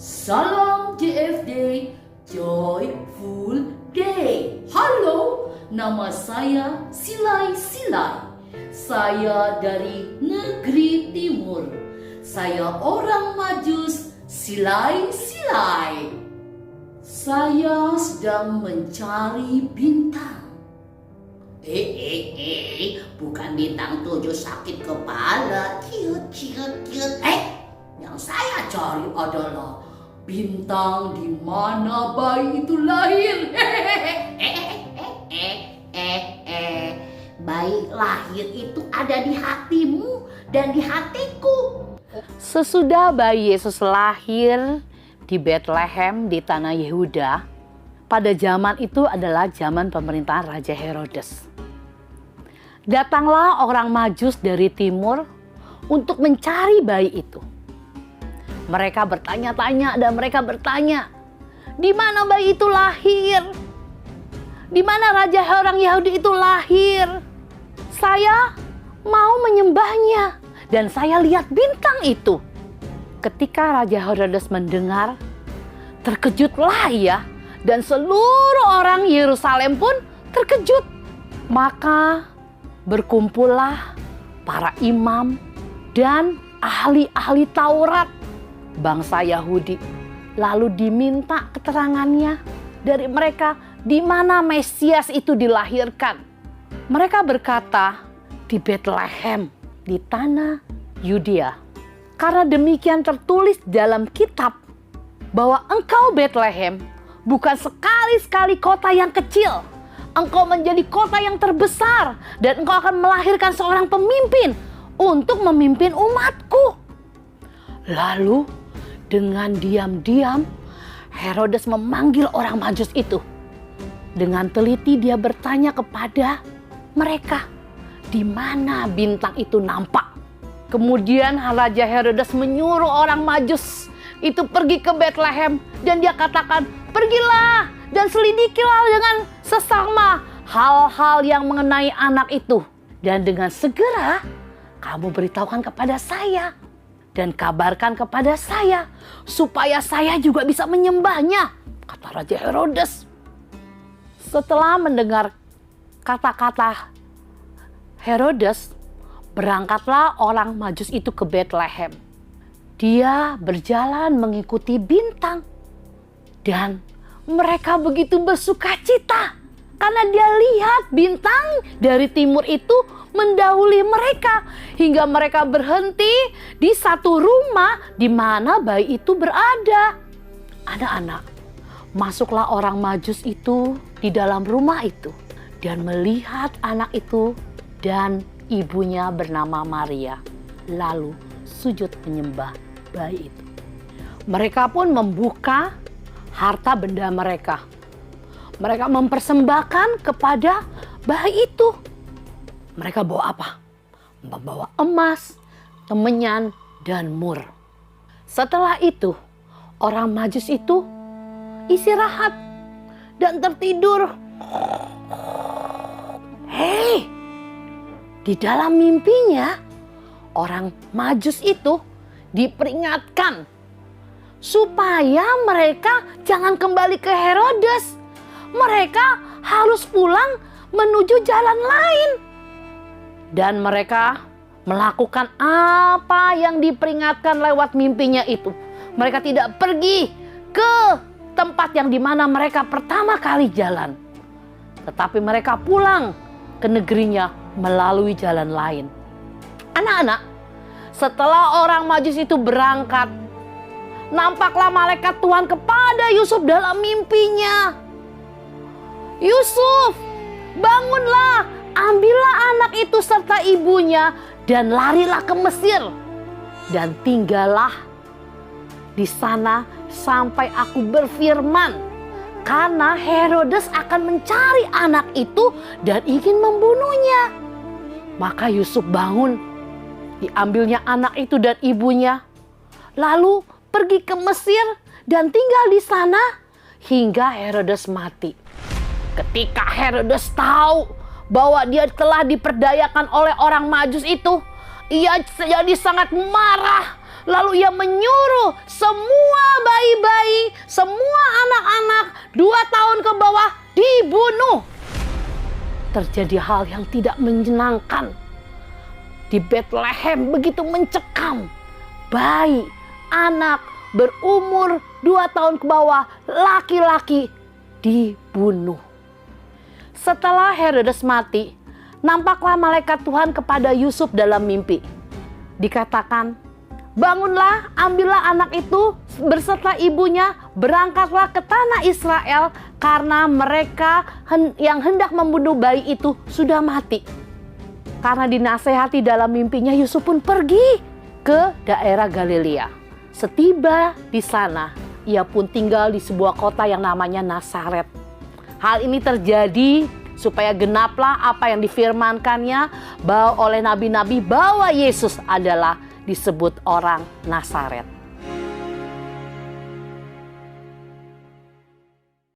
Salam JFD, Joyful Day. Halo, nama saya Silai. Saya dari negeri timur. Saya orang Majus Silai. Saya sedang mencari bintang. Bukan bintang 7 sakit kepala. Ciut. Yang saya cari adalah bintang di mana bayi itu lahir. Bayi lahir itu ada di hatimu dan di hatiku. Sesudah bayi Yesus lahir di Bethlehem di tanah Yehuda, pada zaman itu adalah zaman pemerintahan Raja Herodes. Datanglah orang Majus dari timur untuk mencari bayi itu. Mereka bertanya-tanya dan mereka bertanya, di mana bayi itu lahir? Di mana Raja orang Yahudi itu lahir? Saya mau menyembahnya dan saya lihat bintang itu. Ketika Raja Herodes mendengar, terkejutlah ia dan seluruh orang Yerusalem pun terkejut. Maka berkumpullah para imam dan ahli-ahli Taurat bangsa Yahudi, lalu diminta keterangannya dari mereka di mana Mesias itu dilahirkan. Mereka berkata, di Bethlehem, di tanah Yudea. Karena demikian tertulis dalam kitab bahwa engkau Bethlehem bukan sekali-sekali kota yang kecil. Engkau menjadi kota yang terbesar dan engkau akan melahirkan seorang pemimpin untuk memimpin umatku. Lalu dengan diam-diam Herodes memanggil orang Majus itu. Dengan teliti dia bertanya kepada mereka, di mana bintang itu nampak. Kemudian Raja Herodes menyuruh orang Majus itu pergi ke Bethlehem dan dia katakan, pergilah dan selidikilah dengan sesama hal-hal yang mengenai anak itu. Dan dengan segera kamu beritahukan kepada saya dan kabarkan kepada saya supaya saya juga bisa menyembahnya, kata Raja Herodes. Setelah mendengar kata-kata Herodes, berangkatlah orang Majus itu ke Bethlehem. Dia berjalan mengikuti bintang dan mereka begitu bersukacita karena dia lihat bintang dari timur itu mendahului mereka hingga mereka berhenti di satu rumah di mana bayi itu berada. Anak-anak, masuklah orang Majus itu di dalam rumah itu dan melihat anak itu dan ibunya bernama Maria, lalu sujud menyembah bayi itu. Mereka pun membuka harta benda mereka. Mereka mempersembahkan kepada bayi itu. Mereka bawa apa? Membawa emas, kemenyan, dan mur. Setelah itu, orang Majus itu istirahat dan tertidur. Di dalam mimpinya, orang Majus itu diperingatkan supaya mereka jangan kembali ke Herodes. Mereka harus pulang menuju jalan lain. Dan mereka melakukan apa yang diperingatkan lewat mimpinya itu. Mereka tidak pergi ke tempat yang dimana mereka pertama kali jalan. Tetapi mereka pulang ke negerinya melalui jalan lain. Anak-anak, setelah orang Majus itu berangkat, nampaklah malaikat Tuhan kepada Yusuf dalam mimpinya. Yusuf, bangunlah, ambillah anak itu serta ibunya dan larilah ke Mesir. Dan tinggallah di sana sampai aku berfirman, karena Herodes akan mencari anak itu dan ingin membunuhnya. Maka Yusuf bangun, diambilnya anak itu dan ibunya, lalu pergi ke Mesir dan tinggal di sana hingga Herodes mati. Ketika Herodes tahu bahwa dia telah diperdayakan oleh orang Majus itu, ia jadi sangat marah Lalu ia menyuruh semua bayi-bayi, semua anak-anak 2 tahun ke bawah dibunuh. Terjadi hal yang tidak menyenangkan. Di Bethlehem begitu mencekam. Bayi, anak berumur 2 tahun ke bawah, laki-laki dibunuh. Setelah Herodes mati, nampaklah malaikat Tuhan kepada Yusuf dalam mimpi. Dikatakan, bangunlah, ambillah anak itu berserta ibunya, berangkatlah ke tanah Israel karena mereka yang hendak membunuh bayi itu sudah mati. Karena dinasehati dalam mimpinya, Yusuf pun pergi ke daerah Galilea. Setiba di sana, ia pun tinggal di sebuah kota yang namanya Nazaret. Hal ini terjadi supaya genaplah apa yang difirmankannya oleh nabi-nabi bahwa Yesus adalah disebut orang Nazaret.